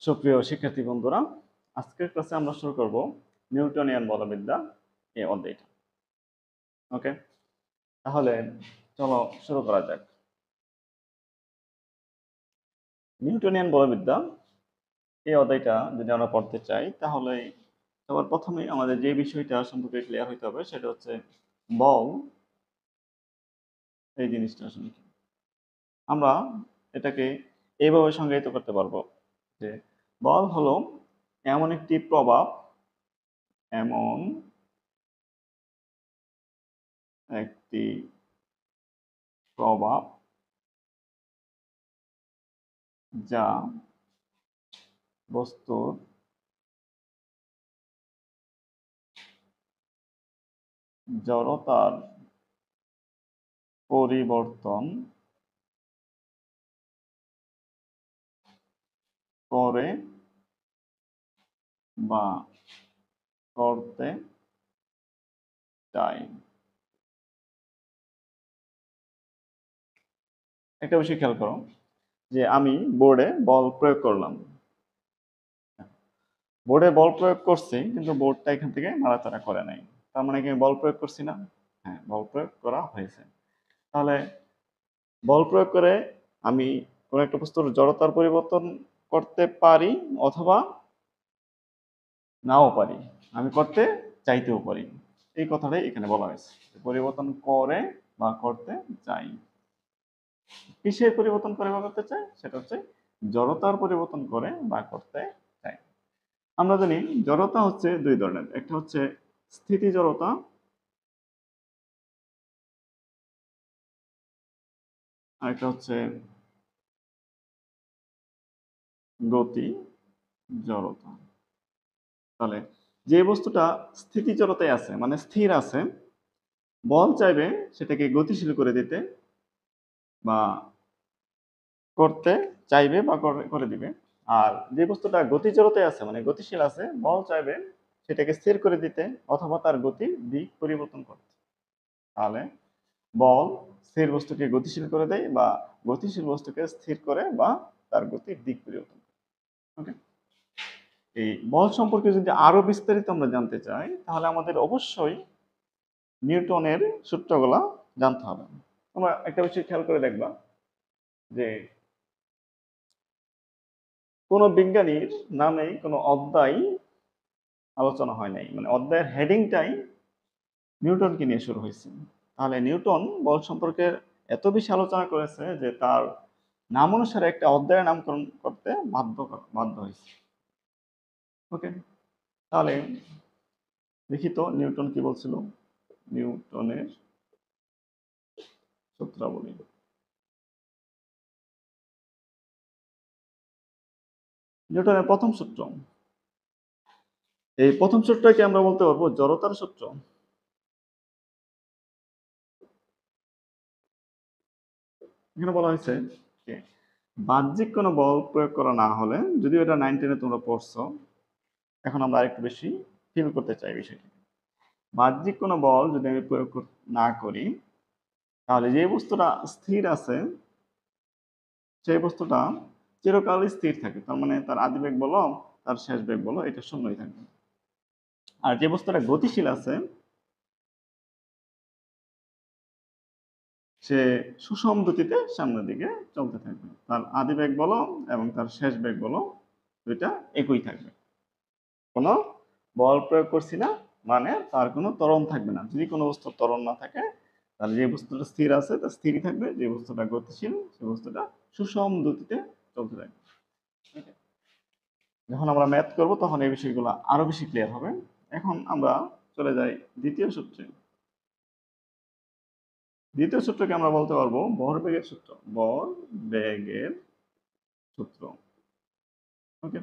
সুপ্রিয় শিক্ষার্থী বন্ধুরা, আজকের ক্লাসে আমরা শুরু করব নিউটনিয়ান বলবিদ্যা এই অধ্যায়টা। ওকে, তাহলে চলো শুরু করা যাক। নিউটনিয়ান বলবিদ্যা এই অধ্যায়টা যদি আমরা পড়তে চাই, তাহলে সবার প্রথমে আমাদের যে বিষয়টা সম্পর্কে ক্লিয়ার হইতে হবে সেটা হচ্ছে বল। এই জিনিসটা আসলে কি? আমরা এটাকে এইভাবে সংজ্ঞায়িত করতে পারবো যে বল হলো এমন একটি প্রভাব, এমন একটি প্রভাব যা বস্তুর জড়তার পরিবর্তন করে বা করতে চায়। একটা বিষয় খেয়াল করো যে আমি বোর্ডে বল প্রয়োগ করলাম, বোর্ডে বল প্রয়োগ করছি কিন্তু বোর্ডটা এখান থেকে নাড়াচাড়া করে নাই, তার মানে কি আমি বল প্রয়োগ করছি না? হ্যাঁ, বল প্রয়োগ করা হয়েছে। তাহলে বল প্রয়োগ করে আমি কোনো একটা বস্তুর জড়তার পরিবর্তন করতে পারি অথবা নাও পারি, আমি করতে চাইতেও পারি। এই কথাটাই এখানে বলা হয়েছে, পরিবর্তন করে বা করতে চাই। কিসের পরিবর্তন করে বা করতে চাই? সেটা হচ্ছে জড়তার পরিবর্তন করে বা করতে চাই। আমরা জানি জড়তা হচ্ছে দুই ধরনের, একটা হচ্ছে স্থিতি জড়তা, আর একটা হচ্ছে গতি জড়তা। তাহলে যে বস্তুটা স্থিতি জড়তায় আছে মানে স্থির আছে, বল চাইবে সেটাকে গতিশীল করে দিতে বা করতে চাইবে বা করে দিবে। আর যে বস্তুটা গতি জড়তায় আছে মানে গতিশীল আছে, বল চাইবে সেটাকে স্থির করে দিতে অথবা তার গতির দিক পরিবর্তন করতে। তাহলে বল স্থির বস্তুকে গতিশীল করে দেয় বা গতিশীল বস্তুকে স্থির করে বা তার গতির দিক পরিবর্তন করে। ওকে, এই বল সম্পর্কে যদি আরো বিস্তারিত আমরা জানতে চাই, তাহলে আমাদের অবশ্যই নিউটনের সূত্রগুলা জানতে হবে। তোমরা একটা বিষয় খেয়াল করে দেখবা যে কোনো বিজ্ঞানীর নামে কোনো অধ্যায় আলোচনা হয় নাই, মানে অধ্যায়ের হেডিংটাই নিউটনকে নিয়ে শুরু হয়েছে। তাহলে নিউটন বল সম্পর্কে এত বেশি আলোচনা করেছে যে তার নাম অনুসারে একটা অধ্যায়ের নামকরণ করতে বাধ্য হয়েছে। ওকে, তাহলে দেখি তো নিউটন কি বলছিল। নিউটনের সূত্রাবলী। নিউটনের প্রথম সূত্র, এই প্রথম সূত্রকে আমরা বলতে পারবো জড়তার সূত্র। এখানে বলা হয়েছে যে বাহ্যিক কোনো বল প্রয়োগ করা না হলে, যদিও এটা 9-10 তোমরা পড়ছো, এখন আমরা আরেকটু বেশি ফিল করতে চাই বিষয়টি। বাহ্যিক কোনো বল যদি আমি প্রয়োগ না করি, তাহলে যে বস্তুটা স্থির আছে সেই বস্তুটা চিরকালই স্থির থাকে, তার মানে তার আদি বেগ বলো তার শেষ বেগ বলো এটা শূন্যই থাকবে। আর যে বস্তুটা গতিশীল আছে সে সুষম গতিতে সামনের দিকে চলতে থাকবে, তার আদি বেগ বলো এবং তার শেষ বেগ বলো দুইটা একই থাকবে। কোনো বল প্রয়োগ করছি না মানে তার কোনো ত্বরণ থাকবে না। যদি কোনো বস্তুর ত্বরণ না থাকে, তাহলে যে বস্তুটা স্থির আছে তা স্থিরই থাকবে, যে বস্তুটা গতিশীল সেই বস্তুটা সুষম গতিতে চলতে থাকবে। যখন আমরা ম্যাথ করব তখন এই বিষয়গুলো আরো বেশি ক্লিয়ার হবে। এখন আমরা চলে যাই দ্বিতীয় সূত্রে। দ্বিতীয় সূত্রকে আমরা বলতে পারবো ভরবেগের সূত্র। ভরবেগের সূত্র। ওকে,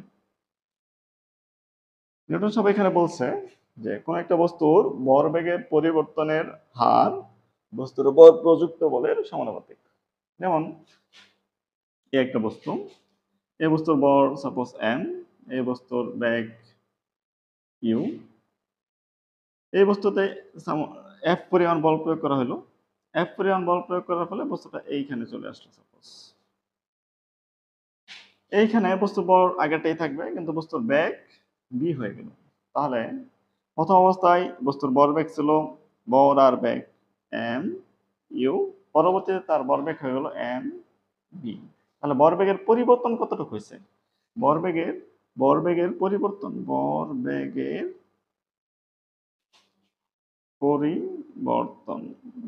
নিউটন সাহেব এখানে বলছে যে কোন একটা বস্তুর ভরবেগের পরিবর্তনের হার বস্তুর উপর প্রযুক্ত বলের সমানুপাতিক। যেমন এই একটা বস্তু, এই বস্তুর ভর সাপোজ m, এই বস্তুর বেগ u, এই বস্তুতে f পরিমাণ বল প্রয়োগ করা হলো, f পরিমাণ বল প্রয়োগ করার ফলে বস্তুটা এইখানে চলে আসলো সাপোজ। এইখানে বস্তুর ভর আগেরটাই থাকবে, কিন্তু বস্তুর বেগ বি হয়ে গেল। তাহলে প্রথম অবস্থায় বস্তুর ভরবেগ ছিল ভর আর বেগ এম ইউ, পরবর্তীতে তার ভরবেগ হয়ে গেল এম বি। তাহলে ভরবেগের পরিবর্তন কতটুকু হয়েছে? ভরবেগের ভরবেগের পরিবর্তন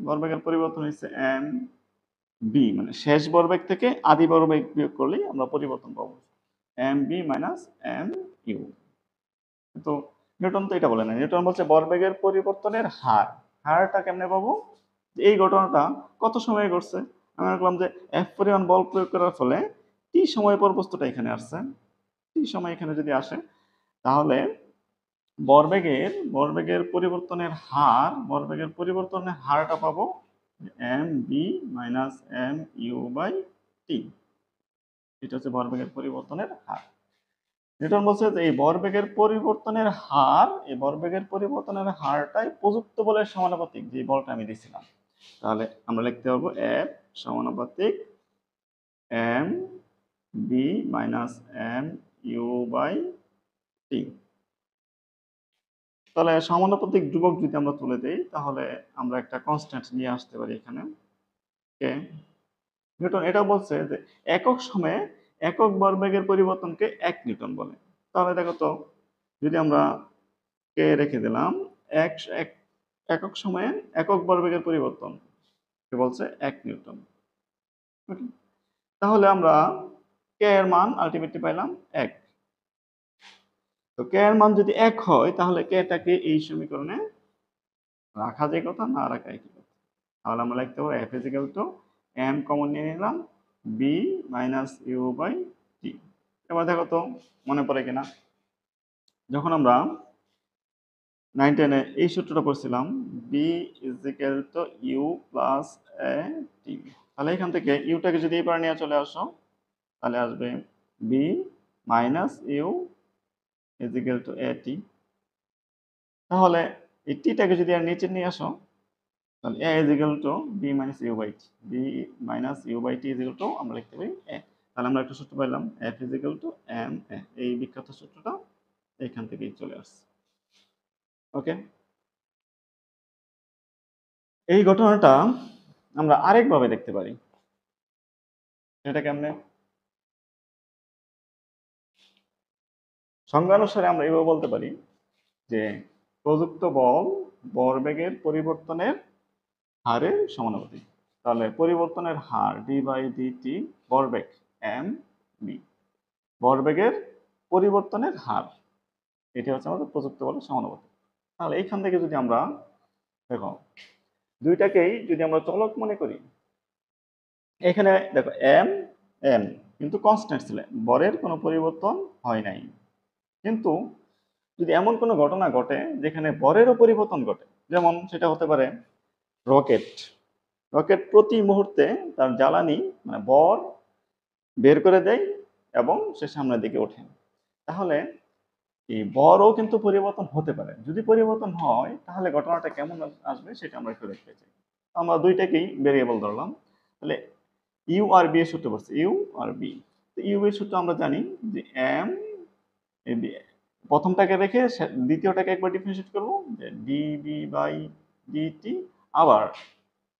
ভরবেগের পরিবর্তন হচ্ছে এম বি, মানে শেষ ভরবেগ থেকে আদি ভরবেগ বিয়োগ করলেই আমরা পরিবর্তন পাবো, M B minus M U. তো নিউটন তো এটা বলে না, নিউটন বলছে ভরবেগের পরিবর্তনের হার। হারটা কেমনে পাবো? এই ঘটনাটা কত সময়ে ঘটছে? আমি রাখলাম যে এফ পরিমাণ বল প্রয়োগ করার ফলে টি সময় পর বস্তুটা এখানে আসছে, টি সময় এখানে যদি আসে, তাহলে ভরবেগের পরিবর্তনের হারটা পাবো M B minus M u by t. এটা হচ্ছে ভরবেগের পরিবর্তনের হার। নিউটন বলছে যে এই ভরবেগের পরিবর্তনের হারটাই প্রযুক্ত বলের সমানুপাতিক, যে বলটা আমি দিছিলাম। তাহলে আমরা লিখতে পারবো এফ সমানুপাতিক m B minus M u by t. তাহলে সমানুপাতিক ধ্রুবক যদি আমরা তুলে দেই, তাহলে আমরা একটা কনস্ট্যান্ট নিয়ে আসতে পারি এখানে। কে নিউটন এটা বলছে যে একক সময়ে একক ভরবেগের পরিবর্তনকে 1 নিউটন বলে। তাহলে দেখো তো, যদি আমরা কে রেখে দিলাম, একক সময়ে একক ভরবেগের পরিবর্তন কে বলছে 1 নিউটন। ওকে, তাহলে আমরা কে এর মান আলটিমেটলি পাইলাম 1। তো কে এর মান যদি 1 হয়, তাহলে কেটাকে এই সমীকরণে রাখা যায় কথা, না রাখা একই কথা। তাহলে আমরা লিখতে পারবো F is equal to M common নিয়ে নিলাম V minus U by T. এবার দেখো তো মনে পড়ে কিনা, যখন আমরা 9-10-এ এই সূত্রটা পড়ছিলাম, v is equal to u plus a t. তাহলে এখান থেকে ইউটাকে যদি এবার নিয়ে চলে আসো, তাহলে আসবে v minus u is equal to a t. তাহলে এই টিটাকে যদি আর নিচে নিয়ে আসো, তাহলে a is equal to b minus u by t, b minus u by t is equal to আমরা লিখতে পারি a। তাহলে আমরা একটা সূত্র পাইলাম f is equal to m a। এই বিখ্যাত সূত্রটা এখান থেকেই চলে আসছে। ওকে, এই ঘটনাটা আমরা আরেকভাবে দেখতে পারি। এটা কেমনে? সংজ্ঞানুসারে আমরা এভাবে বলতে পারি যে প্রযুক্ত বল ভরবেগের পরিবর্তনের হারের সমানুপাতিক। তাহলে পরিবর্তনের হার ডি বাই ডিটি, ভরবেগ এম বি, ভরবেগের পরিবর্তনের হার, এটি হচ্ছে আমাদের প্রযুক্ত বলের সমানুপাতিক। তাহলে এইখান থেকে যদি আমরা দেখো দুইটাকেই যদি আমরা চলক মনে করি, এখানে দেখো এম এম কিন্তু কনস্ট্যান্ট ছিল, ভরের কোনো পরিবর্তন হয় নাই। কিন্তু যদি এমন কোনো ঘটনা ঘটে যেখানে ভরেরও পরিবর্তন ঘটে, যেমন সেটা হতে পারে রকেট। রকেট প্রতি মুহূর্তে তার জ্বালানি মানে ভর বের করে দেয় এবং সে সামনের দিকে ওঠে, তাহলে এই ভরও কিন্তু পরিবর্তন হতে পারে। যদি পরিবর্তন হয়, তাহলে ঘটনাটা কেমন আসবে সেটা আমরা একটু দেখতে চাই। আমরা দুইটাকেই ভেরিয়েবল ধরলাম। তাহলে ইউ আর বি এর সূত্র বলছে, ইউ আর বি। তো ইউ এর সূত্র আমরা জানি যে এম প্রথমটাকে রেখে দ্বিতীয়টাকে একবার ডিফারেন্সিয়েট করবো, যে ডিবি বাই ডিটি, আবার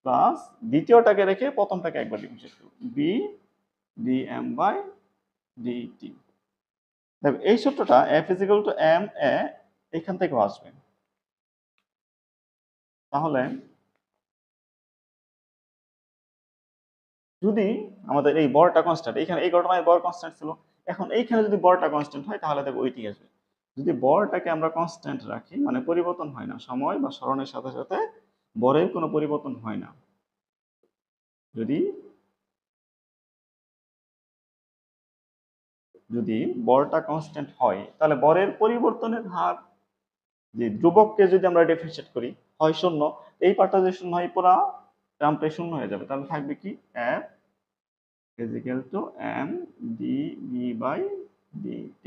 প্লাস দ্বিতীয়টাকে রেখে প্রথমটাকে একবার ডিফারেন্সিয়েট করবো, বি ডিএম বাই ডিটি। দেখো এই সূত্রটা F is equal to m a এখান থেকেও আসবে। তাহলে যদি আমাদের এই বরটা কনস্ট্যান্ট, এখানে এই ঘটনায় বর কনস্ট্যান্ট ছিল, এখন এইখানে যদি বরটা কনস্ট্যান্ট হয়, তাহলে দেখো ওইটি আসবে। যদি বরটাকে আমরা কনস্ট্যান্ট রাখি, মানে পরিবর্তন হয় না, সময় বা সরণের সাথে সাথে বরের কোনো পরিবর্তন হয় না, যদি যদি বরটা কনস্ট্যান্ট হয়, তাহলে বরের পরিবর্তনের হার, যে ধ্রুবককে যদি আমরা ডিফারেন্সিয়েট করি, হয় শূন্য। এই পার্টটা যদি শূন্য হয়, পুরা টার্মটাই শূন্য হয়ে যাবে। তাহলে থাকবে কি F is equal to m dv by dt।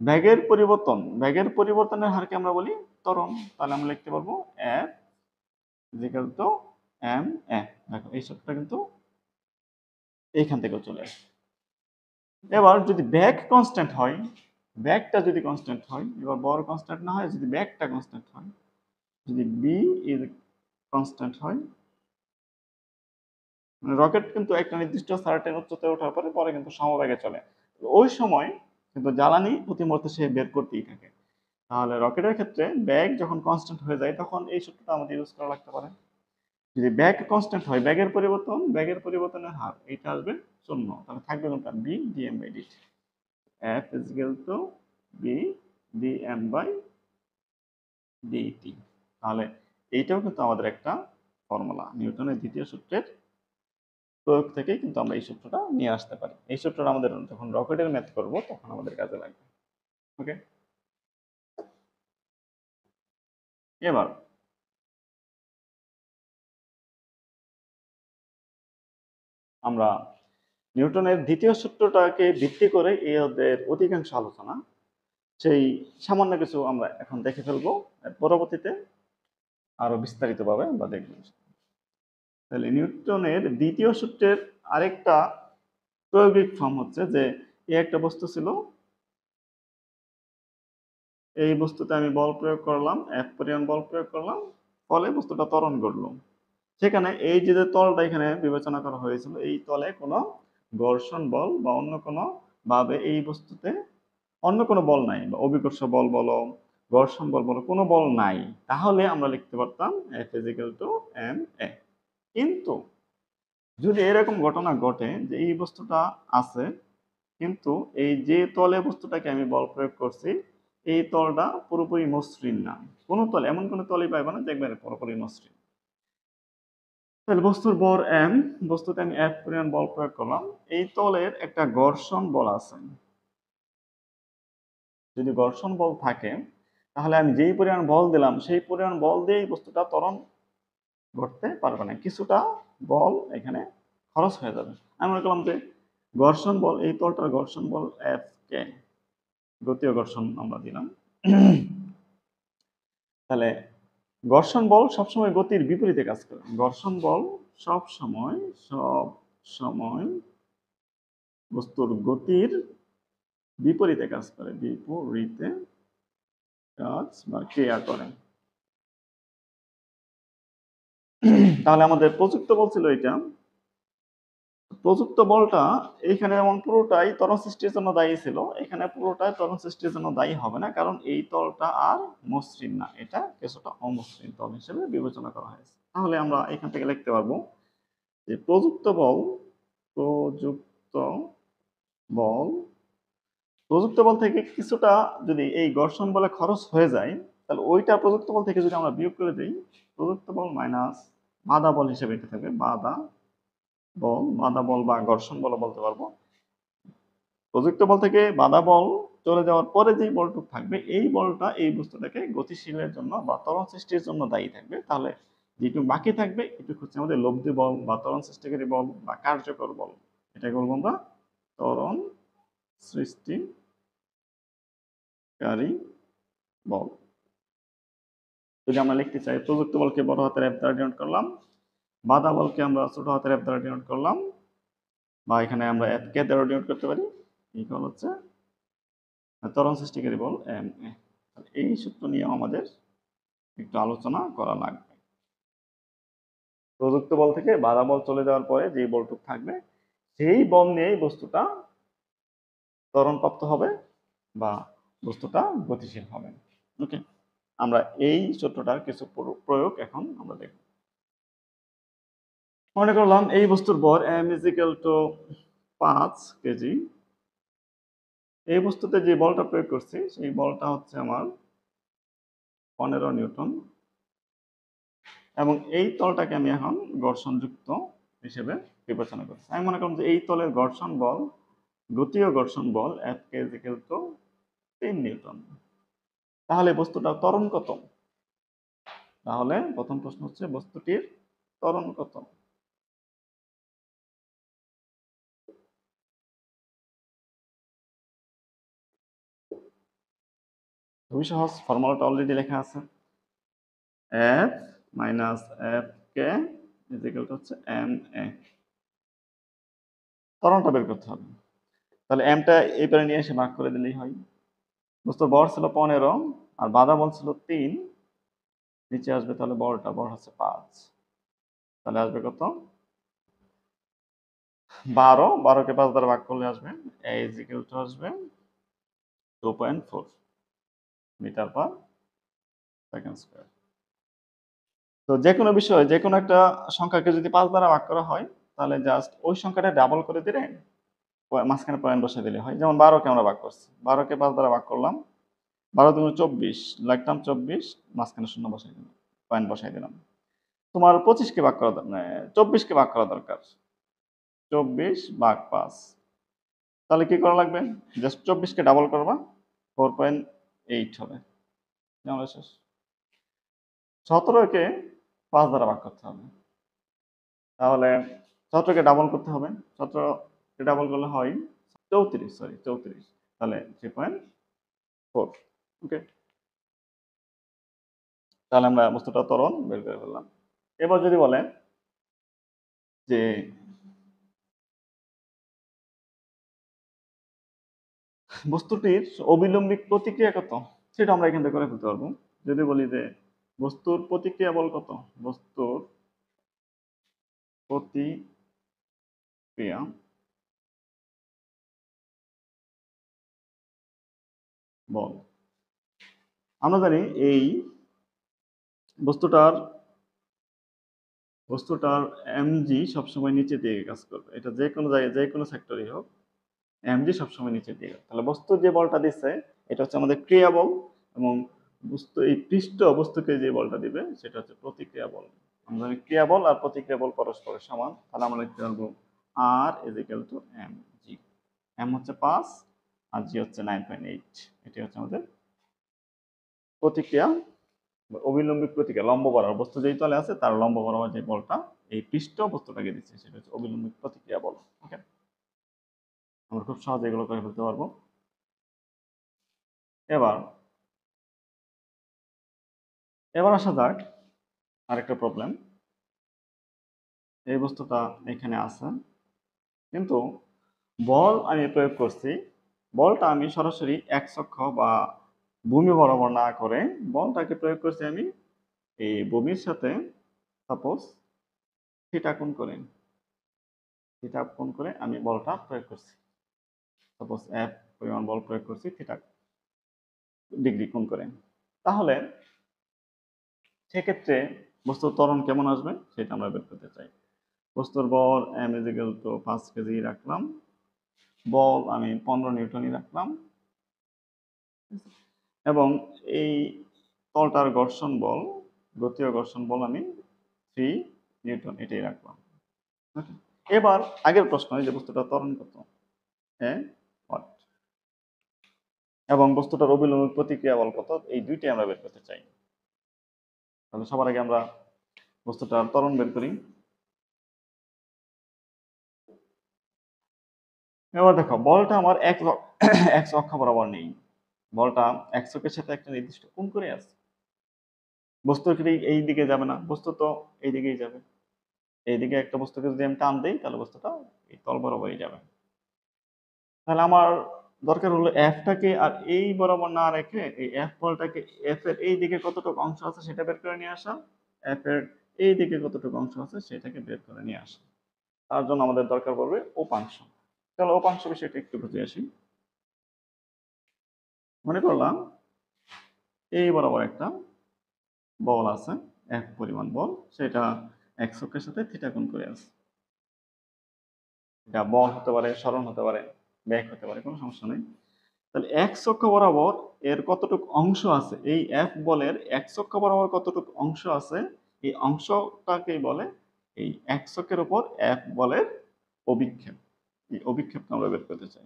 বেগের পরিবর্তনের হারকে আমরা বলি ত্বরণ। তাহলে আমরা লিখতে পারবো f is equal to m a। দেখো এই সূত্রটা কিন্তু এইখান থেকেও চলে আসে। এবার যদি ব্যাক কনস্ট্যান্ট হয়, ব্যাকটা যদি কনস্ট্যান্ট হয়, এবার বড় কনস্ট্যান্ট না হয়, যদি ব্যাকটা কনস্ট্যান্ট হয়, যদি বি ইজ কনস্ট্যান্ট হয়, মানে রকেট কিন্তু একটা নির্দিষ্ট সার্টেন উচ্চতায় ওঠার পরে পরে কিন্তু সমবেগে চলে, ওই সময় কিন্তু জ্বালানি প্রতি মুহূর্তে সে বের করতেই থাকে। তাহলে রকেটের ক্ষেত্রে ব্যাগ যখন কনস্ট্যান্ট হয়ে যায় তখন এই সূত্রটা আমাদের ইউজ করা লাগতে পারে। যদি ব্যাগ কনস্ট্যান্ট হয়, ব্যাগের পরিবর্তনের হার এটা আসবে 0, তাহলে থাকবে কোনটা, V DM by DT, F is equal to V DM by DT. তাহলে এইটাও কিন্তু আমাদের একটা ফর্মুলা, নিউটনের দ্বিতীয় সূত্রের প্রয়োগ থেকেই কিন্তু আমরা এই সূত্রটা নিয়ে আসতে পারি। এই সূত্রটা আমাদের যখন রকেটের ম্যাথ করব তখন আমাদের কাজে লাগবে। ওকে, এবার আমরা নিউটনের দ্বিতীয় সূত্রটাকে ভিত্তি করে এদের অধিকাংশ আলোচনা, সেই সামান্য কিছু আমরা এখন দেখে ফেলবো, পরবর্তীতে আরো বিস্তারিতভাবে আমরা দেখব। তাহলে নিউটনের দ্বিতীয় সূত্রের আরেকটা প্রায়োগিক ফর্ম হচ্ছে যে এই একটা বস্তু ছিল, এই বস্তুতে আমি বল প্রয়োগ করলাম, এক পরিমাণ বল প্রয়োগ করলাম, ফলে বস্তুটা ত্বরণ ঘটলো। সেখানে এই যে তলটা এখানে বিবেচনা করা হয়েছিল, এই তলে কোনো ঘর্ষণ বল বা অন্য কোনো ভাবে এই বস্তুতে অন্য কোনো বল নাই, বা অভিকর্ষ বল বলো, ঘর্ষণ বল বলো, কোনো বল নাই, তাহলে আমরা লিখতে পারতাম F is equal to ma। কিন্তু যদি এরকম ঘটনা ঘটে যে এই বস্তুটা আছে, কিন্তু এই যে তলে বস্তুটাকে আমি বল প্রয়োগ করছি এই তলটা পুরোপুরি মসৃণ না, কোনো তল, এমন কোনো তলই পাইবা না যে একবারে পুরোপুরি মসৃণ, তাহলে বস্তুর ভর m, বস্তুতে আমি F পরিমাণ বল প্রয়োগ করলাম, এই তলের একটা ঘর্ষণ বল আছে। যদি ঘর্ষণ বল থাকে তাহলে আমি যেই পরিমাণ বল দিলাম সেই পরিমাণ বল দিয়ে এই বস্তুটা ত্বরণ ঘটতে পারবে না, কিছুটা বল এখানে খরচ হয়ে যাবে। আমি মনে করলাম যে ঘর্ষণ বল, এই তলটার ঘর্ষণ বল F কে, গতীয় ঘর্ষণ আমরা দিলাম। তাহলে ঘর্ষণ বল সবসময় গতির বিপরীতে কাজ করে, ঘর্ষণ বল সব সময় বস্তুর গতির বিপরীতে কাজ করে, বিপরীতে কাজ বা ক্রিয়া করে। তাহলে আমাদের প্রযুক্ত বল ছিল এটা, প্রযুক্ত বলটা এইখানে যেমন পুরোটাই ত্বরণ সৃষ্টির জন্য দায়ী ছিল, এখানে পুরোটাই ত্বরণ সৃষ্টির জন্য দায়ী হবে না, কারণ এই তলটা আর মসৃণ না, এটা কিছুটা অমসৃণ তল হিসেবে বিবেচনা করা হয়েছে। তাহলে আমরা এখান থেকে লিখতে পারবো যে প্রযুক্ত বল, প্রযুক্ত বল, প্রযুক্ত বল থেকে কিছুটা যদি এই ঘর্ষণ বলে খরচ হয়ে যায়, তাহলে ওইটা প্রযুক্ত বল থেকে যদি আমরা বিয়োগ করে দিই, প্রযুক্ত বল মাইনাস বাধা বল হিসেবে এটা থাকবে, বাধা বল বা ঘর্ষণ বল বলতে পারবো। প্রযুক্ত বল থেকে বাধা বল চলে যাওয়ার পরে যেই বলটুক থাকবে, এই বলটা এই বস্তুটাকে গতিশীলের জন্য বা ত্বরণ সৃষ্টির জন্য দায়ী থাকবে। তাহলে যেটুকু বাকি থাকবে এটুকু হচ্ছে আমাদের লব্ধি বল বা ত্বরণ সৃষ্টিকারী বল বা কার্যকর বল, এটাকে বলবো আমরা ত্বরণ সৃষ্টিকারী বল। যদি আমরা লিখতে চাই প্রযুক্ত বলকে বড় হাতের F দ্বারা ডিনোট করলাম, বাধা বলকে আমরা ছোট হাতের F দ্বারা ডিনোট করলাম, বা এখানে আমরা F কে দ্বারা ডিনোট করতে পারি, ইকুয়াল হচ্ছে ত্বরণ সৃষ্টিকারী বল এম এ। এই সূত্র নিয়ে আমাদের একটু আলোচনা করা লাগবে। প্রযুক্ত বল থেকে বাধা বল চলে যাওয়ার পরে যে বলটুক থাকবে সেই বল নিয়েই বস্তুটা ত্বরণপ্রাপ্ত হবে বা বস্তুটা গতিশীল হবে। ওকে, আমরা এই সূত্রটার কিছু প্রয়োগ এখন আমরা দেখব। মনে করলাম এই বস্তুর ভর m is equal to 5 KG, এই বস্তুতে যে বলটা প্রয়োগ করছি সেই বলটা হচ্ছে আমার 15 নিউটন, এবং এই তলটাকে আমি এখন ঘর্ষণযুক্ত হিসেবে বিবেচনা করছি। আমি মনে করলাম যে এই তলের ঘর্ষণ বল, গতীয় ঘর্ষণ বল F K is equal to 3 Newton. তাহলে বস্তুটার ত্বরণ কত? তাহলে প্রথম প্রশ্ন হচ্ছে বস্তুটির ত্বরণ কত? খুবই সহজ, ফর্মুলাটা অলরেডি লেখা আছে, F মাইনাস F কে ইজ ইকুয়াল টু হচ্ছে ma, ত্বরণটা বের করতে হবে। তাহলে এমটা এই পারে নিয়ে এসে ভাগ করে দিলেই হয়। বস্তুর ভর ছিল 15 আর বাধা বল ছিল 3, নিচে আসবে তাহলে ভর হচ্ছে 5, তাহলে আসবে কত 12, 12কে 5 দ্বারা ভাগ করলে আসবে a is equal to আসবে 2.4 মিটার পার সেকেন্ড স্কয়ার। তো যে কোনো বিষয় যে কোনো একটা সংখ্যাকে যদি 5 দ্বারা ভাগ করা হয় তাহলে জাস্ট ওই সংখ্যাটা ডাবল করে দিলে মাঝখানে পয়েন্ট বসাই দিলে হয়। যেমন 12কে আমরা ভাগ করছি, 12কে 5 দ্বারা ভাগ করলাম, 12 দুগুণ 24 লিখলাম 24, মাঝখানে শূন্য বসাই দিলাম, পয়েন্ট বসাই দিলাম। তোমার 25কে ভাগ করা 24কে ভাগ করা দরকার, 24 ভাগ 5, তাহলে কি করা লাগবে, জাস্ট 24কে ডাবল করবা, 4.8 হবে। আমরা শেষ। 17কে 5 দ্বারা ভাগ করতে হবে, তাহলে 17কে ডাবল করতে হবে, 17কে ডাবল করলে হয় 34, তাহলে 3.4। ওকে, তাহলে আমরা বস্তুটা ত্বরণ বের করে ফেললাম। এবার যদি বলে যে বস্তুটির অবিলম্বিক প্রতিক্রিয়া কত, সেটা আমরা এখান থেকে করে ফেলতে পারবো। যদি বলি যে বস্তুর প্রতিক্রিয়া বল কত, বস্তুর প্রতিক্রিয়া বল, আমরা জানি এই বস্তুটার এমজি সবসময় নিচে দিয়ে কাজ করবে, এটা যে কোনো জায়গায় যে কোনো সেক্টরই হোক এমজি সবসময় নিচে দিয়ে। তাহলে বস্তুর যে বলটা দিচ্ছে এটা হচ্ছে আমাদের ক্রিয়া বল, এবং বস্তু এই পৃষ্ঠ বস্তুকে যে বলটা দিবে সেটা হচ্ছে প্রতিক্রিয়া বল। আমরা জানি ক্রিয়া বল আর প্রতিক্রিয়া বল পরস্পরের সমান, তাহলে আমরা লিখতে পারবো R is equal to m g. M হচ্ছে 5 আর জি হচ্ছে 9.8, এটি হচ্ছে আমাদের প্রতিক্রিয়া, অবিলম্বিক প্রতিক্রিয়া, লম্ব বরাবর বস্তু যেই তলে আছে তার লম্ব বরাবর যে বলটা এই পৃষ্ঠ বস্তুটাকে দিচ্ছে সেটা হচ্ছে অবিলম্বিক প্রতিক্রিয়া বল। ওকে, আমরা খুব সহজে এগুলো করে ফেলতে পারবো। এবার আসা যাক আরেকটা প্রবলেম। এই বস্তুটা এখানে আছে, কিন্তু বল আমি প্রয়োগ করছি, বলটা আমি সরাসরি এক অক্ষ বা ভূমি বরাবর না করে বলটাকে প্রয়োগ করছি আমি এই ভূমির সাথে সাপোজ থিটা কোণ করে আমি বলটা প্রয়োগ করছি, সাপোজ এফ পরিমাণ বল প্রয়োগ করছি থিটা ডিগ্রি কোণ করে। তাহলে সেক্ষেত্রে বস্তুর ত্বরণ কেমন আসবে সেটা আমরা বের করতে চাই। বস্তুর ভর M is equal to 5 KG রাখলাম, বল আমি 15 নিউটনই রাখলাম, এবং এই তলটার ঘর্ষণ বল, গতীয় ঘর্ষণ বল আমি 3 নিউটন এটাই রাখলাম। এবার আগের প্রশ্ন, যে বস্তুটা ত্বরণ কত, হ্যাঁ ওয়াট, এবং বস্তুটার অবিলম্বিক প্রতিক্রিয়া বল কত, এই দুইটাই আমরা বের করতে চাই। তাহলে সবার আগে আমরা বস্তুটার ত্বরণ বের করি। এবার দেখো বলটা আমার এক অক্ষ বরাবর নেই, বলটা এক অক্ষের সাথে একটা নির্দিষ্ট কোণ করে আছে, বস্তু এই দিকে যাবে না, বস্তু তো এই দিকেই যাবে। এইদিকে একটা বস্তুকে যদি আমি টান দিই তাহলে বস্তুটা এই তল বরাবরই যাবে। তাহলে আমার দরকার হলো এফটাকে আর এই বরাবর না রেখে এই এফ বলটাকে এফ এর এই দিকে কতটুকু অংশ আছে সেটা বের করে নিয়ে আসা, এফ এর এই দিকে কতটুকু অংশ আছে সেটাকে বের করে নিয়ে আসা। তার জন্য আমাদের দরকার পড়বে উপাংশ। চলো উপাংশ বিষয়টা একটু বুঝে আসি। মনে করলাম এই বরাবর একটা বল আছে, এক পরিমাণ বল, সেটা এক অক্ষের সাথে থিটা কোণ করে আছে। এটা বল হতে পারে, সরণ হতে পারে, ব্যাক হতে পারে, কোনো সমস্যা নেই। তাহলে এক অক্ষ বরাবর এর কতটুকু অংশ আছে, এই এফ বলের এক অক্ষ বরাবর কতটুকু অংশ আছে, এই অংশটাকেই বলে এই এক অক্ষের উপর এফ বলের অভিক্ষেপ। এই অভিক্ষেপটা আমরা বের করতে চাই।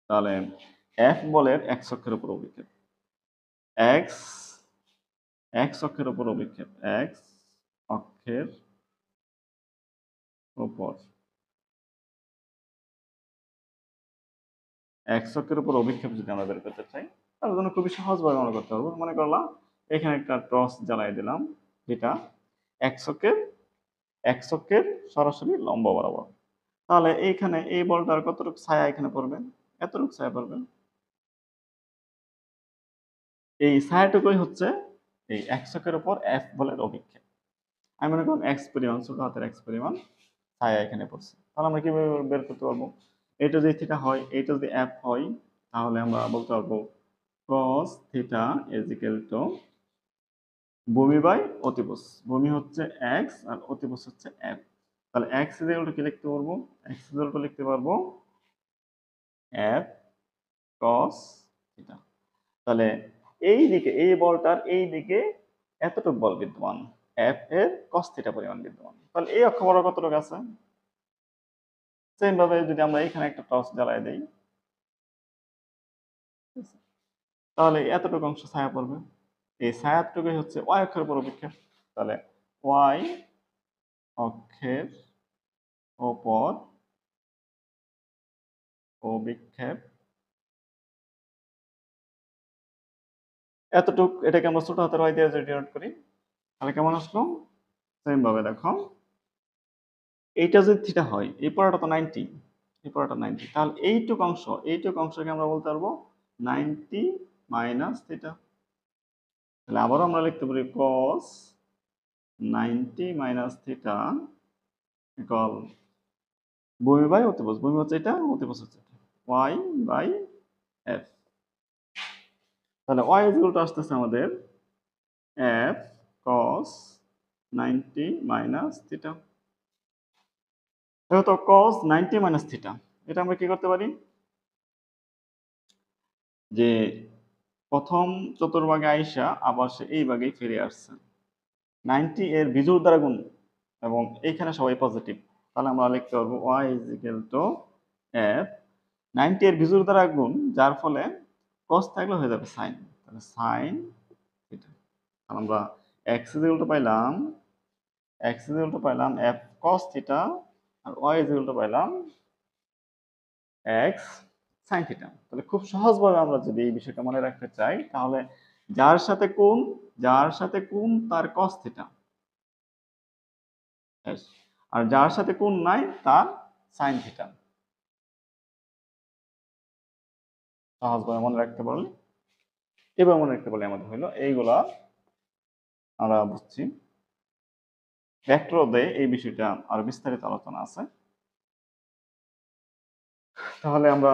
তাহলে এফ বলের এক অক্ষের উপর অভিক্ষেপ, এক্স অক্ষের উপর অভিক্ষেপ, এক্স অক্ষের উপর এক অক্ষের উপর অভিক্ষেপ যদি আমরা বের করতে চাই তার জন্য খুবই সহজভাবে আমরা করতে পারবো। মনে করলাম এখানে একটা টর্চ জ্বালাই দিলাম, যেটা এক অক্ষের এক্স অক্ষের সরাসরি লম্ব বরাবর। তাহলে এইখানে এই বলটার কতটুকু ছায়া এখানে পড়বে? এতটুকু ছায়া পড়বে। এই ছায়াটুকুই হচ্ছে এই এক্স অক্ষের উপর এফ বলের অভিক্ষেপ। আমি মনে করুন এক্স পরিমাণ, ছোট হাতের এক্স পরিমাণ ছায়া এখানে পড়ছে। তাহলে আমরা কিভাবে বের করতে পারবো? এটা যদি থিটা হয়, এটা যদি এফ হয়, তাহলে আমরা বলতে পারবো cos theta is equal two ভূমি বাই অতিভুজ। ভূমি হচ্ছে এক্স আর অতিভুজ হচ্ছে এফ। তাহলে এক্স ইজ ইকুয়াল টু কি লিখতে পারবো? এক্স ইজ ইকুয়াল টু লিখতে পারবো এফ cos থিটা। তাহলে এই দিকে এই বলটার এই দিকে এতটুকু বল বিদ্যমান, এফ এর cos থিটা পরিমাণ বিদ্যমান। তাহলে এই অক্ষ বরাবর কতটুকু আছে? সেম ভাবে যদি আমরা এখানে একটা টর্চ জ্বালাই দেই, তাহলে এতটুকু অংশ ছায়া পড়বে। এই ছায়াটুকুই হচ্ছে ওয়াই অক্ষের উপর অভিক্ষেপ। তাহলে ওয়াই অক্ষের ওপর অভিক্ষেপ এতটুক। এটাকে আমরা ছোট হাতের ওয়াই দিয়ে যদি ডিনোট করি, তাহলে কেমন আসলো? সেম ভাবে দেখো, এইটা যদি থিটা হয়, এই পড়াটা তো 90, এই পড়াটা 90, তাহলে এইটুক অংশকে আমরা বলতে পারবো 90 মাইনাস থিটা। তাহলে আবারও আমরা লিখতে পারি cos 90 মাইনাস থিটা ইকুয়াল ভূমি বাই অতিভুজ। ভূমি হচ্ছে এটা, অতিভুজ হচ্ছে এটা, ওয়াই বাই এফ। তাহলে ওয়াই ইজ ইকুয়াল টু আসতেছে আমাদের এফ cos 90 মাইনাস থিটা। তো cos 90 মাইনাস থিটা, এটা আমরা কি করতে পারি? যে প্রথম চতুর্ভাগে আইসা আবার সে এই ভাগেই ফিরে আসছে, 90 এর বিজোড় দ্বারা গুণ, এবং এইখানে সবাই পজিটিভ। তাহলে আমরা লিখতে পারবো y is equal two f 90 এর বিজোড় দ্বারা গুণ, যার ফলে cos থাকলে হয়ে যাবে sin। তাহলে sin থিটা। তাহলে আমরা x ইজ ইকুয়াল টু পাইলাম f cos থিটা, আর y ইজ ইকুয়াল টু পাইলাম x sin থিটা। তাহলে খুব সহজভাবে আমরা যদি এই বিষয়টা মনে রাখতে চাই, তাহলে যার সাথে কোণ তার cos থিটা, আর যার সাথে কোণ নাই তার sin থিটা। সহজভাবে মনে রাখতে পারলে, এবার মনে রাখতে পারলে আমাদের হলো এইগুলা আমরা বুঝছি। ভেক্টর দিয়ে এই বিষয়টা আরো বিস্তারিত আলোচনা আছে। তাহলে আমরা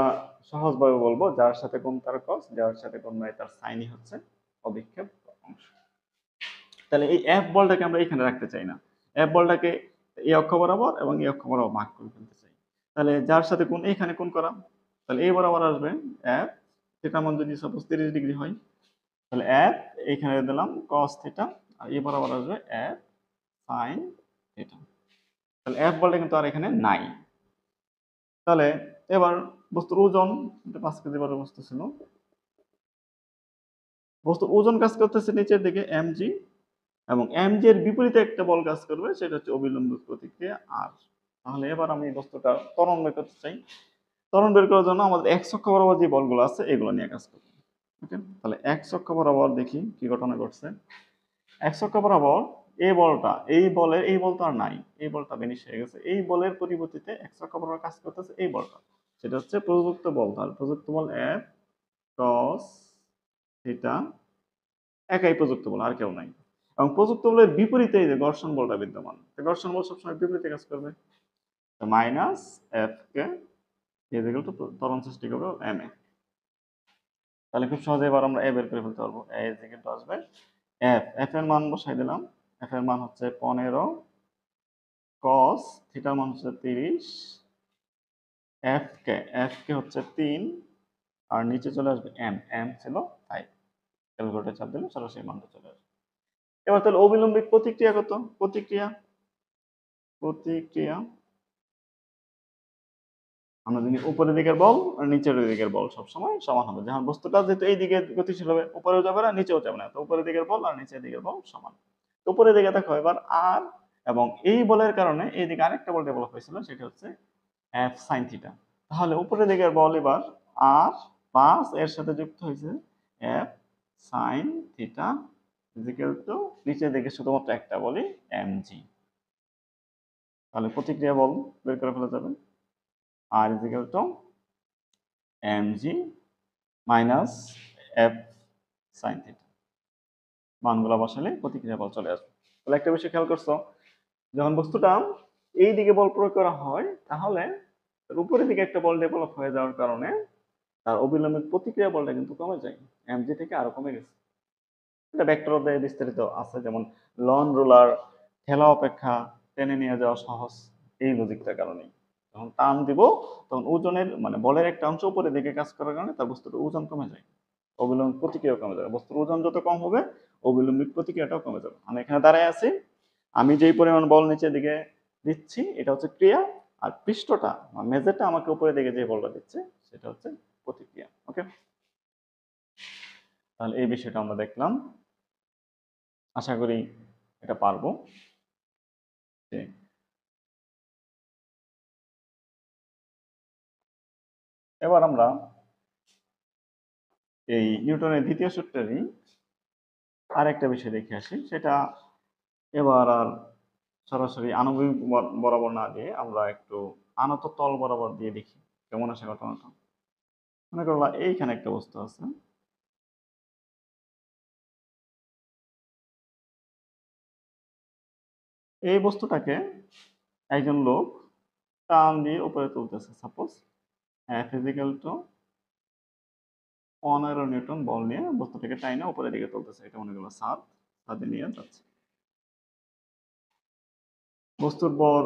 সহজভাবে বলবো যার সাথে কোণ তার cos, যার সাথে কোণ নাই তার সাইনই হচ্ছে অভিক্ষেপ অংশ। তাহলে এই এফ বলটাকে আমরা এখানে রাখতে চাই না, এফ বলটাকে এই অক্ষ বরাবর এবং এই অক্ষ বরাবর ভাগ করে ফেলতে চাই। তাহলে যার সাথে কোণ এখানে কোণ করা, তাহলে এই বরাবর আসবে এফ, থিটা মান যদি সাপোজ 30 ডিগ্রি হয়, তাহলে এফ এখানে দিলাম cos থিটা, আর এই বরাবর আসবে এফ sin থিটা। তাহলে এফ বলটা কিন্তু আর এখানে নাই। তাহলে এবার বস্তুর ওজন, 5 কেজি বড় বস্তু ছিল, বস্তুর ওজন কাজ করতেছে নিচের দিকে mg, এবং mg এর বিপরীতে একটা বল কাজ করবে, সেটা হচ্ছে অবিলম্বিত প্রতিক্রিয়া r। তাহলে এবার আমি বস্তুটা ত্বরণ বের করতে চাই। ত্বরণ বের করার জন্য আমাদের x অক্ষ বরাবর যে বলগুলো আছে এগুলো নিয়ে কাজ করব। ওকে, তাহলে x অক্ষ বরাবর দেখি কি ঘটনা ঘটছে। x অক্ষ বরাবর এই বল তো আর নাই, এই বলটা ভেনিশ হয়ে গেছে। এই বলের পরিবর্তে x অক্ষ বরাবর কাজ করতেছে এই বলটা, সেটা হচ্ছে প্রযুক্ত বল। তাহলে প্রযুক্ত বল F cos থিটা, একাই প্রযুক্ত বল, আর কেউ নাই। এবং প্রযুক্ত বলের বিপরীতে এই যে ঘর্ষণ বলটা বিদ্যমান, ঘর্ষণ বল সবসময় বিপরীতে কাজ করবে। Minus F K is equal two ত্বরণ সৃষ্টি করবে এম এ। তাহলে খুব সহজে এবার আমরা এ বের করে ফেলতে পারবো। এ ইজ ইকুয়াল টু আসবে এফ এর মান বসাই দিলাম। এফ এর মান হচ্ছে 15, cos থিটার মান হচ্ছে 30, এফ কে হচ্ছে 3, আর নিচে চলে আসবে এম ছিল 5। ক্যালকুলেটর চাপ দিলে সরাসরি মানটা চলে আসবে। এবার তাহলে অবিলম্বিক প্রতিক্রিয়া কত? প্রতিক্রিয়া আমরা জানি উপরের দিকের বল আর নিচের দিকের বল সবসময় সমান হবে। যখন বস্তুটা যেহেতু এই দিকে গতিশীল হবে, উপরেও যাবে না নিচেও যাবে না, তো উপরের দিকের বল আর নিচের দিকের বল সমান। তো উপরের দিকে দেখো এবার আর, এবং এই বলের কারণে এই দিকে আরেকটা বল ডেভেলপ হয়েছিল, সেটা হচ্ছে এফ সাইন থিটা। তাহলে উপরের দিকের বল এবার আর প্লাস এর সাথে যুক্ত হয়েছে F sine theta is equal two নিচের দিকে শুধুমাত্র একটা বলি এম জি। তাহলে প্রতিক্রিয়া বল বের করে ফেলা যাবে। R is equal to mg minus F sine theta, মানগুলো বসালে প্রতিক্রিয়া বল চলে আসবে। তাহলে একটা বিষয় খেয়াল করছো, যখন বস্তুটা এই দিকে বল প্রয়োগ করা হয় তাহলে তার উপরের দিকে একটা বল ডেভেলপ হয়ে যাওয়ার কারণে তার অবিলম্বিত প্রতিক্রিয়া বলটা কিন্তু কমে যায়, mg থেকে আরো কমে গেছে। এটা ভেক্টর অধ্যায়ে বিস্তারিত আছে, যেমন লন রোলার ঠেলা অপেক্ষা টেনে নিয়ে যাওয়া সহজ, এই লজিকটার কারণেই। যখন টান দিব তখন ওজনের মানে বলের একটা অংশ উপরের দিকে কাজ করার কারণে তার বস্তুটার ওজন কমে যায়, অবিলম্বিত প্রতিক্রিয়া কমে যাবে। বস্তুর ওজন যত কম হবে অবিলম্বিত প্রতিক্রিয়াটাও কমে যাবে। আমি এখানে দাঁড়ায় আছি, আমি যেই পরিমাণ বল নিচের দিকে দিচ্ছি এটা হচ্ছে ক্রিয়া, আর পৃষ্ঠটা বা মেজরটা আমাকে উপরের দিকে যে বলটা দিচ্ছে সেটা হচ্ছে প্রতিক্রিয়া। ওকে, তাহলে এই বিষয়টা আমরা দেখলাম, আশা করি এটা পারবো। এবার আমরা এই নিউটনের দ্বিতীয় সূত্রেরই আরেকটা বিষয় দেখে আসি। সেটা এবার আর সরাসরি আণবিক বরাবর না দিয়ে আমরা একটু আনত তল বরাবর দিয়ে দেখি কেমন আসে ঘটনাটা। মনে করলাম এইখানে একটা বস্তু আছে, এই বস্তুটাকে একজন লোক টান দিয়ে উপরে তুলতেছে। সাপোজ ফিজিক্যাল টু 15 নিউটন বল নিয়ে বস্তুটাকে টাইনা উপরের দিকে তুলতেছে। এটা মনে করলো ছাদে নিয়ে যাচ্ছে। বস্তুর বর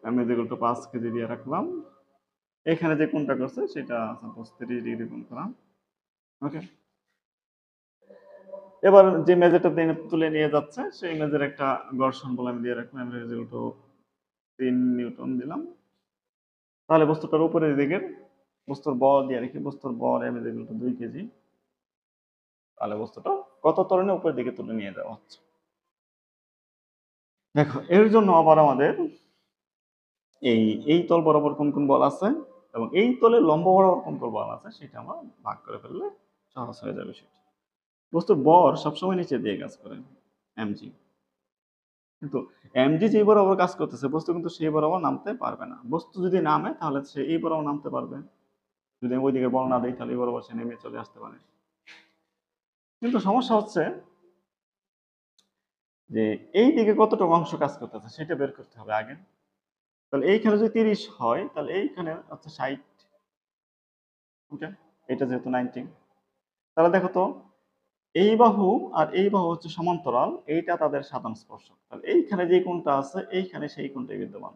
আমি যেগুলো 5 কেজি দিয়ে রাখলাম, এখানে যে কোণটা করছে সেটা সাপোজ 30 ডিগ্রি কোণ করলাম। ওকে, এবার যে মেজরটা তুলে নিয়ে যাচ্ছে সেই মেজের একটা ঘর্ষণ বল আমি দিয়ে রাখলাম, আমি যেগুলো 3 নিউটন দিলাম। তাহলে বস্তুটার উপরের দিকের বস্তুর বল দিয়ে রাখি, বস্তুর বল আমি যেগুলো 2 কেজি, তাহলে বস্তুটা কত ত্বরণে উপরের দিকে তুলে নিয়ে যাওয়া হচ্ছে। দেখো এর জন্য আবার আমাদের এই তল বরাবর কোন কোন বল আছে এবং এই তলের লম্ব বরাবর কোন কোন বল আছে সেটা আমরা ভাগ করে ফেললে সহজ হয়ে যাবে। সেটা বস্তুর বর সবসময় নিচে দিয়ে কাজ করে এমজি, কিন্তু এমজি যে বরাবর কাজ করতেছে বস্তু কিন্তু সেই বরাবর নামতে পারবে না। বস্তু যদি নামে তাহলে সে এই বরাবর নামতে পারবে, যদি আমি ওইদিকে বল না দিই তাহলে এই বরাবর সে নেমে চলে আসতে পারে। কিন্তু সমস্যা হচ্ছে যে এই দিকে কতটুকু অংশ কাজ করতেছে সেটা বের করতে হবে আগে। তাহলে এইখানে যদি 30 হয় তাহলে এইখানে হচ্ছে 60, ওকে, এটা যেহেতু 90, তাহলে দেখো তো এই বাহু আর এই বাহু হচ্ছে সমান্তরাল, এইটা তাদের সাধারণ স্পর্শক। তাহলে এইখানে যে কোণটা আছে এইখানে সেই কোণটাই বিদ্যমান।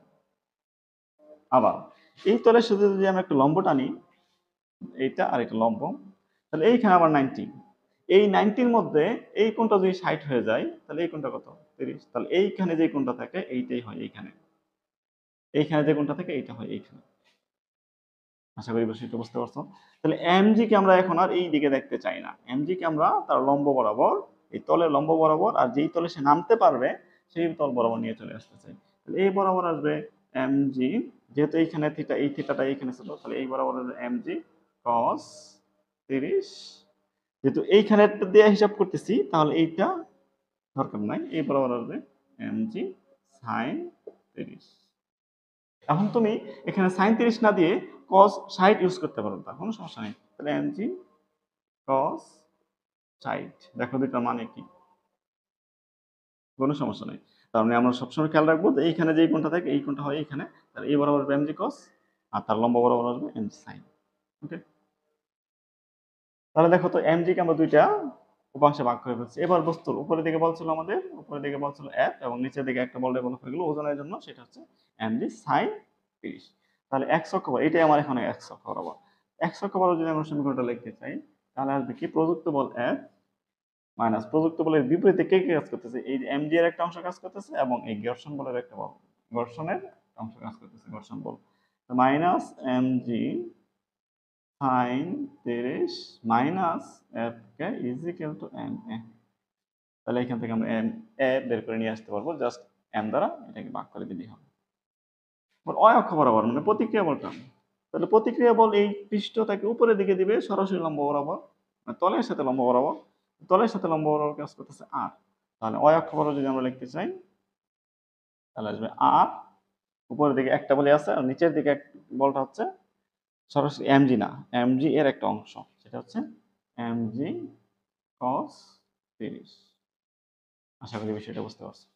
আবার এই তলের সাথে যদি আমি একটা লম্ব টানি, এইটা আর একটা লম্ব, তাহলে এইখানে আবার 90, এই 90-র মধ্যে এই কোণটা যদি 60 হয়ে যায় তাহলে এই কোণটা কত 30, তাহলে এইখানে যে কোণটা থাকে এইটাই হয় এইখানে, এইখানে যে কোণটা থাকে এইটা হয় এইখানে। আশা করি বিষয়টা বুঝতে পারছো। তাহলে এমজি কে আমরা এখন আর এই দিকে দেখতে চাই না, এমজি কে আমরা তার লম্ব বরাবর, এই তলের লম্ব বরাবর, আর যেই তলে সে নামতে পারবে সেই তল বরাবর নিয়ে চলে আসতে চাই। তাহলে এই বরাবর আসবে এমজি, যেহেতু এইখানে থিটা, এই থিটাটা এইখানে ছিল, তাহলে এই বরাবর আসবে এমজি cos 30, যেহেতু এইখানে দিয়ে হিসাব করতেছি তাহলে এইটা দরকার নাই, এই বরাবর আসবে এমজি sin 30। এখন তুমি এখানে সাইন 30 না দিয়ে cos 60 ইউজ করতে পারো, তার কোনো সমস্যা নেই। তাহলে mg cos 60, দেখো দুটো মানে কি, কোনো সমস্যা নেই। তার মানে আমরা সবসময় খেয়াল রাখবো যে এইখানে যে কোণটা থাকে এই কোণটা হয় এইখানে, তাহলে এই বরাবর আসবে mg cos আর তার লম্ব বরাবর আসবে mg sin। ওকে, তাহলে দেখো তো mg কে আমরা দুইটা উপাংশে ভাগ করে ফেলছি। এবার বস্তুর উপরের দিকে বল ছিল আমাদের, উপরের দিকে বল ছিল F এবং নিচের দিকে একটা বল ডেভেলপ হয়ে গেল ওজনের জন্য, সেটা হচ্ছে mg sin 30। তাহলে x অক্ষ বরাবর, এটাই আমার এখানে x অক্ষ বরাবর, x অক্ষ বরাবর যদি আমরা সমীকরণটা লিখতে চাই তাহলে আসবে কি প্রযুক্ত বল F মাইনাস প্রযুক্ত বলের বিপরীতে কে কে কাজ করতেছে, এই যে mg এর একটা অংশ কাজ করতেছে এবং এই ঘর্ষণ বলের একটা বল, ঘর্ষণের অংশ কাজ করতেছে, ঘর্ষণ বল, minus mg sin 30 minus f কে is equal to m a। তাহলে এখান থেকে আমরা m a বের করে নিয়ে আসতে পারবো, জাস্ট m দ্বারা এটাকে ভাগ করে দিলেই হবে। অয় অক্ষ বরাবর মানে প্রতিক্রিয়া বলটা, তাহলে প্রতিক্রিয়া বল এই পৃষ্ঠটাকে উপরের দিকে দিবে সরাসরি লম্ব বরাবর, মানে তলের সাথে লম্ব বরাবর, তলের সাথে লম্ব বরাবর কাজ করতেছে আর, তাহলে অয় অক্ষ বরাবর যদি আমরা লিখতে চাই তাহলে আসবে আর উপরের দিকে একটা বলই আছে আর নিচের দিকে বলটা হচ্ছে সরাসরি এমজি না, এমজি এর একটা অংশ, সেটা হচ্ছে এমজি cos 30। আশা করি বিষয়টা বুঝতে পারছো।